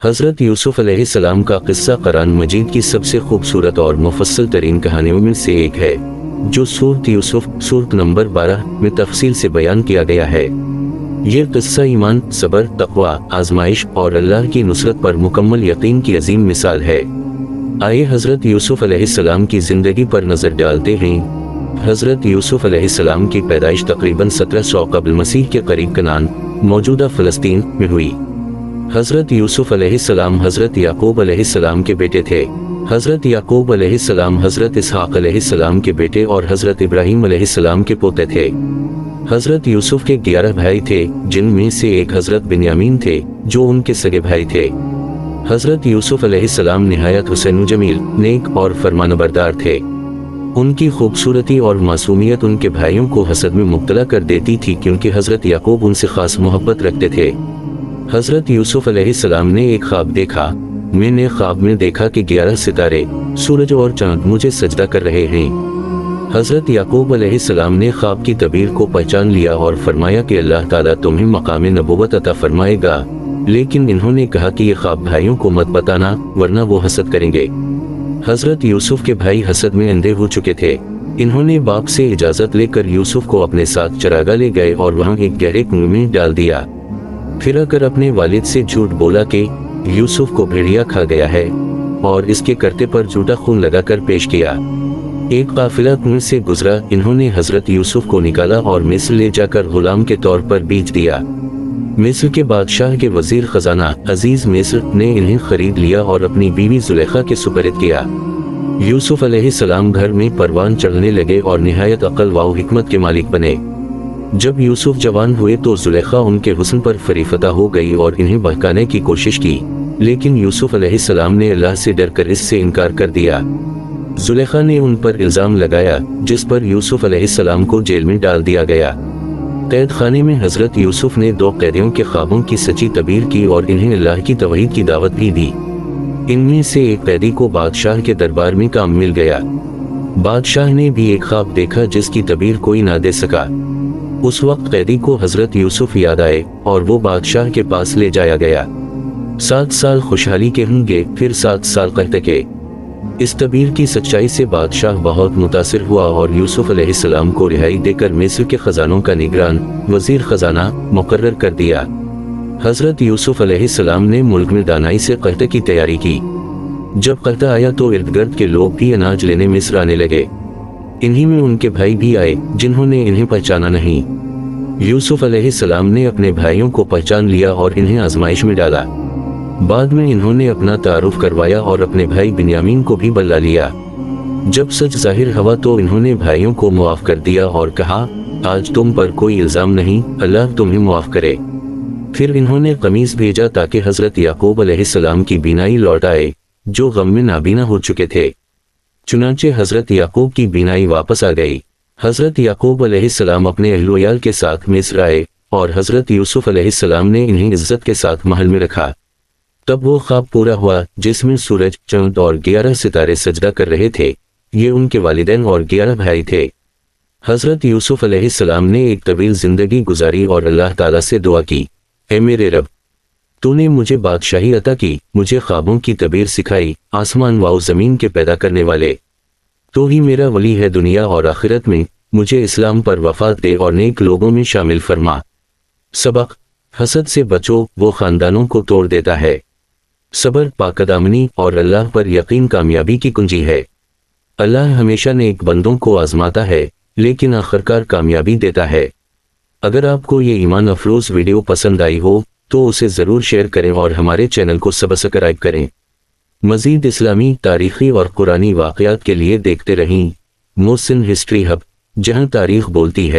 حضرت یوسف علیہ السلام کا قصہ قرآن مجید کی سب سے خوبصورت اور مفصل ترین کہانیوں میں سے ایک ہے، جو سورۃ یوسف سورۃ نمبر 12 میں تفصیل سے بیان کیا گیا ہے۔ یہ قصہ ایمان، صبر، تقوی، آزمائش اور اللہ کی نصرت پر مکمل یقین کی عظیم مثال ہے۔ آئیے حضرت یوسف علیہ السلام کی زندگی پر نظر ڈالتے ہیں۔ حضرت یوسف علیہ السلام کی پیدائش تقریباً 1700 قبل مسیح کے قریب کنعان، موجودہ فلسطین میں ہوئی۔ حضرت یوسف علیہ السلام حضرت یعقوب علیہ السلام کے بیٹے تھے۔ حضرت یعقوب علیہ السلام حضرت اسحاق علیہ السلام کے بیٹے اور حضرت ابراہیم علیہ السلام کے پوتے تھے۔ حضرت یوسف کے 11 بھائی تھے، جن میں سے ایک حضرت بنیامین تھے، جو ان کے سگے بھائی تھے۔ حضرت یوسف علیہ السلام نہایت حسین و جمیل، نیک اور فرمانبردار تھے۔ ان کی خوبصورتی اور معصومیت ان کے بھائیوں کو حسد میں مبتلا کر دیتی تھی، کیونکہ حضرت یعقوب ان سے خاص محبت رکھتے تھے۔ حضرت یوسف علیہ السلام نے ایک خواب دیکھا۔ میں نے خواب میں دیکھا کہ 11 ستارے، سورج اور چاند مجھے سجدہ کر رہے ہیں۔ حضرت یعقوب علیہ السلام نے خواب کی تعبیر کو پہچان لیا اور فرمایا کہ اللہ تعالیٰ تمہیں مقام نبوت عطا فرمائے گا، لیکن انہوں نے کہا کہ یہ خواب بھائیوں کو مت بتانا، ورنہ وہ حسد کریں گے۔ حضرت یوسف کے بھائی حسد میں اندھے ہو چکے تھے۔ انہوں نے باپ سے اجازت لے کر یوسف کو اپنے ساتھ چراگاہ لے گئے اور وہاں ایک گہرے کنویں میں ڈال دیا۔ پھر آ کر اپنے والد سے جھوٹ بولا کہ یوسف کو بھیڑیا کھا گیا ہے، اور اس کے کرتے پر جھوٹا خون لگا کر پیش کیا۔ ایک قافلہ کنویں سے گزرا، انہوں نے حضرت یوسف کو نکالا اور مصر لے جا کر غلام کے طور پر بیچ دیا۔ مصر کے بادشاہ کے وزیر خزانہ عزیز مصر نے انہیں خرید لیا اور اپنی بیوی زلیخا کے سپرد کیا۔ یوسف علیہ السلام گھر میں پروان چڑھنے لگے اور نہایت عقل و حکمت کے مالک بنے۔ جب یوسف جوان ہوئے تو زلیخا ان کے حسن پر فریفتہ ہو گئی اور انہیں بہکانے کی کوشش کی، لیکن یوسف علیہ السلام نے اللہ سے ڈر کر اس سے انکار کر دیا۔ زلیخا نے ان پر الزام لگایا، جس پر یوسف علیہ السلام کو جیل میں ڈال دیا گیا۔ قید خانے میں حضرت یوسف نے 2 قیدیوں کے خوابوں کی سچی تعبیر کی اور انہیں اللہ کی توحید کی دعوت بھی دی۔ ان میں سے ایک قیدی کو بادشاہ کے دربار میں کام مل گیا۔ بادشاہ نے بھی ایک خواب دیکھا جس کی تعبیر کوئی نہ دے سکا۔ اس وقت قیدی کو حضرت یوسف یاد آئے اور وہ بادشاہ کے پاس لے جایا گیا۔ 7 سال خوشحالی کے ہوں گے، پھر 7 سال قحط کے۔ اس تعبیر کی سچائی سے بادشاہ بہت متاثر ہوا اور یوسف علیہ السلام کو رہائی دے کر مصر کے خزانوں کا نگران، وزیر خزانہ مقرر کر دیا۔ حضرت یوسف علیہ السلام نے ملک میں دانائی سے قحط کی تیاری کی۔ جب قحط آیا تو ارد گرد کے لوگ بھی اناج لینے مصر آنے لگے۔ انہی میں ان کے بھائی بھی آئے، جنہوں نے انہیں پہچانا نہیں۔ یوسف علیہ السلام نے اپنے بھائیوں کو پہچان لیا اور انہیں آزمائش میں ڈالا۔ بعد میں انہوں نے اپنا تعارف کروایا اور اپنے بھائی بنیامین کو بھی بلا لیا۔ جب سچ ظاہر ہوا تو انہوں نے بھائیوں کو معاف کر دیا اور کہا، آج تم پر کوئی الزام نہیں، اللہ تمہیں معاف کرے۔ پھر انہوں نے قمیص بھیجا تاکہ حضرت یعقوب علیہ السلام کی بینائی لوٹ آئے، جو غم میں نابینا ہو چکے تھے۔ چنانچہ حضرت یعقوب کی بینائی واپس آ گئی۔ حضرت یعقوب علیہ السلام اپنے اہل و عیال کے ساتھ مصر آئے اور حضرت یوسف علیہ السلام نے انہیں عزت کے ساتھ محل میں رکھا۔ تب وہ خواب پورا ہوا جس میں سورج، چاند اور 11 ستارے سجدہ کر رہے تھے۔ یہ ان کے والدین اور 11 بھائی تھے۔ حضرت یوسف علیہ السلام نے ایک طویل زندگی گزاری اور اللہ تعالیٰ سے دعا کی، اے میرے رب، تو نے مجھے بادشاہی عطا کی، مجھے خوابوں کی تعبیر سکھائی، آسمان و زمین کے پیدا کرنے والے، تو ہی میرا ولی ہے دنیا اور آخرت میں، مجھے اسلام پر وفات دے اور نیک لوگوں میں شامل فرما۔ سبق: حسد سے بچو، وہ خاندانوں کو توڑ دیتا ہے۔ صبر، پاکدامنی اور اللہ پر یقین کامیابی کی کنجی ہے۔ اللہ ہمیشہ نیک بندوں کو آزماتا ہے، لیکن آخرکار کامیابی دیتا ہے۔ اگر آپ کو یہ ایمان افروز ویڈیو پسند آئی ہو تو اسے ضرور شیئر کریں اور ہمارے چینل کو سبسکرائب کریں۔ مزید اسلامی، تاریخی اور قرآنی واقعات کے لیے دیکھتے رہیں محسن ہسٹری ہب، جہاں تاریخ بولتی ہے۔